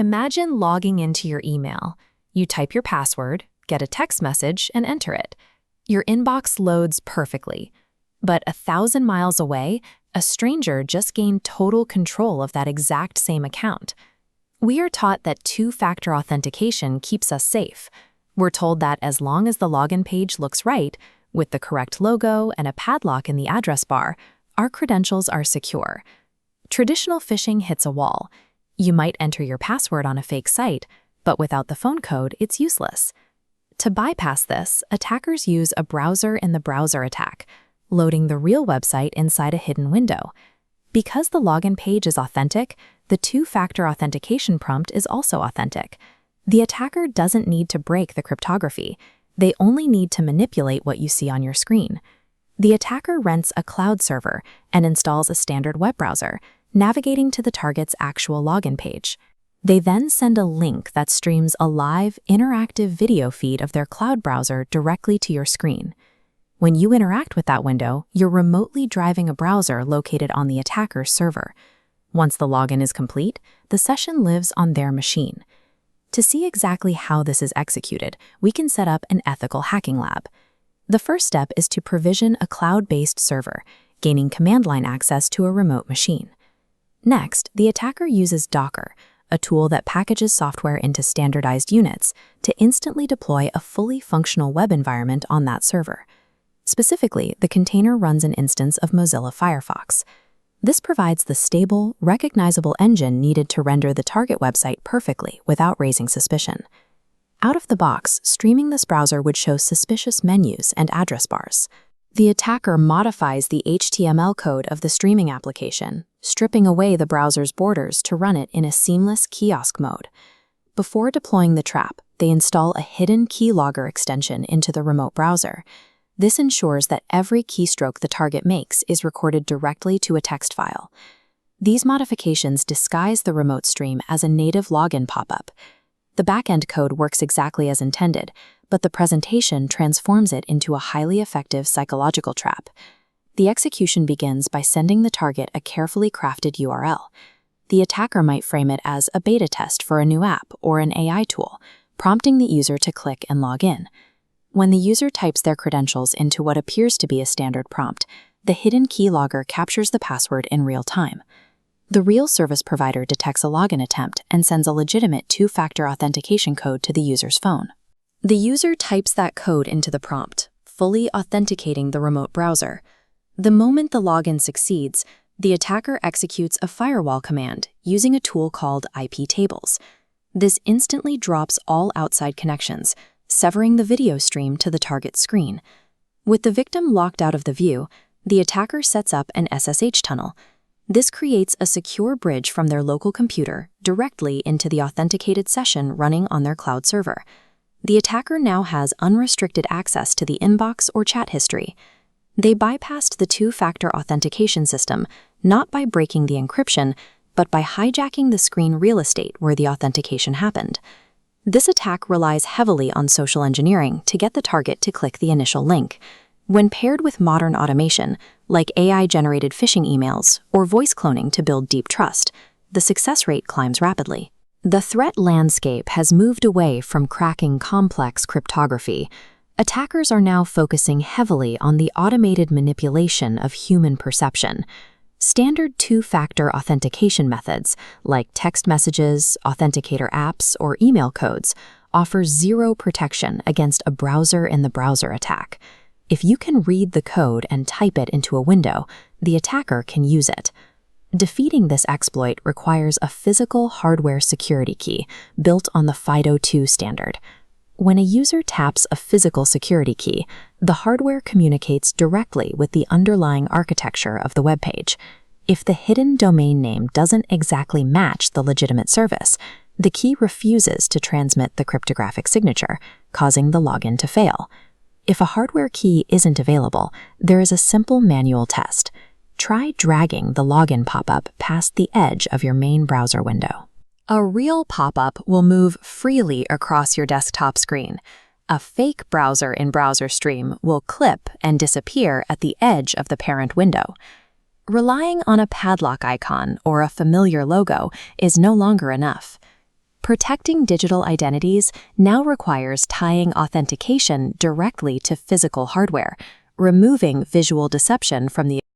Imagine logging into your email. You type your password, get a text message, and enter it. Your inbox loads perfectly. But 1,000 miles away, a stranger just gained total control of that exact same account. We are taught that two-factor authentication keeps us safe. We're told that as long as the login page looks right, with the correct logo and a padlock in the address bar, our credentials are secure. Traditional phishing hits a wall. You might enter your password on a fake site, but without the phone code, it's useless. To bypass this, attackers use a browser-in-the-browser attack, loading the real website inside a hidden window. Because the login page is authentic, the two-factor authentication prompt is also authentic. The attacker doesn't need to break the cryptography. They only need to manipulate what you see on your screen. The attacker rents a cloud server and installs a standard web browser, navigating to the target's actual login page. They then send a link that streams a live, interactive video feed of their cloud browser directly to your screen. When you interact with that window, you're remotely driving a browser located on the attacker's server. Once the login is complete, the session lives on their machine. To see exactly how this is executed, we can set up an ethical hacking lab. The first step is to provision a cloud-based server, gaining command line access to a remote machine. Next, the attacker uses Docker, a tool that packages software into standardized units, to instantly deploy a fully functional web environment on that server. Specifically, the container runs an instance of Mozilla Firefox. This provides the stable, recognizable engine needed to render the target website perfectly without raising suspicion. Out of the box, streaming this browser would show suspicious menus and address bars. The attacker modifies the HTML code of the streaming application, stripping away the browser's borders to run it in a seamless kiosk mode. Before deploying the trap, they install a hidden Keylogger extension into the remote browser. This ensures that every keystroke the target makes is recorded directly to a text file. These modifications disguise the remote stream as a native login pop-up. The backend code works exactly as intended, but the presentation transforms it into a highly effective psychological trap. The execution begins by sending the target a carefully crafted URL. The attacker might frame it as a beta test for a new app or an AI tool, prompting the user to click and log in. When the user types their credentials into what appears to be a standard prompt, the hidden keylogger captures the password in real time. The real service provider detects a login attempt and sends a legitimate two-factor authentication code to the user's phone. The user types that code into the prompt, fully authenticating the remote browser. The moment the login succeeds, the attacker executes a firewall command using a tool called IP tables. This instantly drops all outside connections, severing the video stream to the target screen. With the victim locked out of the view, the attacker sets up an SSH tunnel. This creates a secure bridge from their local computer directly into the authenticated session running on their cloud server. The attacker now has unrestricted access to the inbox or chat history. They bypassed the two-factor authentication system, not by breaking the encryption, but by hijacking the screen real estate where the authentication happened. This attack relies heavily on social engineering to get the target to click the initial link. When paired with modern automation, like AI-generated phishing emails or voice cloning to build deep trust, the success rate climbs rapidly. The threat landscape has moved away from cracking complex cryptography. Attackers are now focusing heavily on the automated manipulation of human perception. Standard two-factor authentication methods, like text messages, authenticator apps, or email codes, offer zero protection against a browser-in-the-browser attack. If you can read the code and type it into a window, the attacker can use it. Defeating this exploit requires a physical hardware security key built on the FIDO2 standard. When a user taps a physical security key, the hardware communicates directly with the underlying architecture of the web page. If the hidden domain name doesn't exactly match the legitimate service, the key refuses to transmit the cryptographic signature, causing the login to fail. If a hardware key isn't available, there is a simple manual test. Try dragging the login pop-up past the edge of your main browser window. A real pop-up will move freely across your desktop screen. A fake browser-in-browser stream will clip and disappear at the edge of the parent window. Relying on a padlock icon or a familiar logo is no longer enough. Protecting digital identities now requires tying authentication directly to physical hardware, removing visual deception from the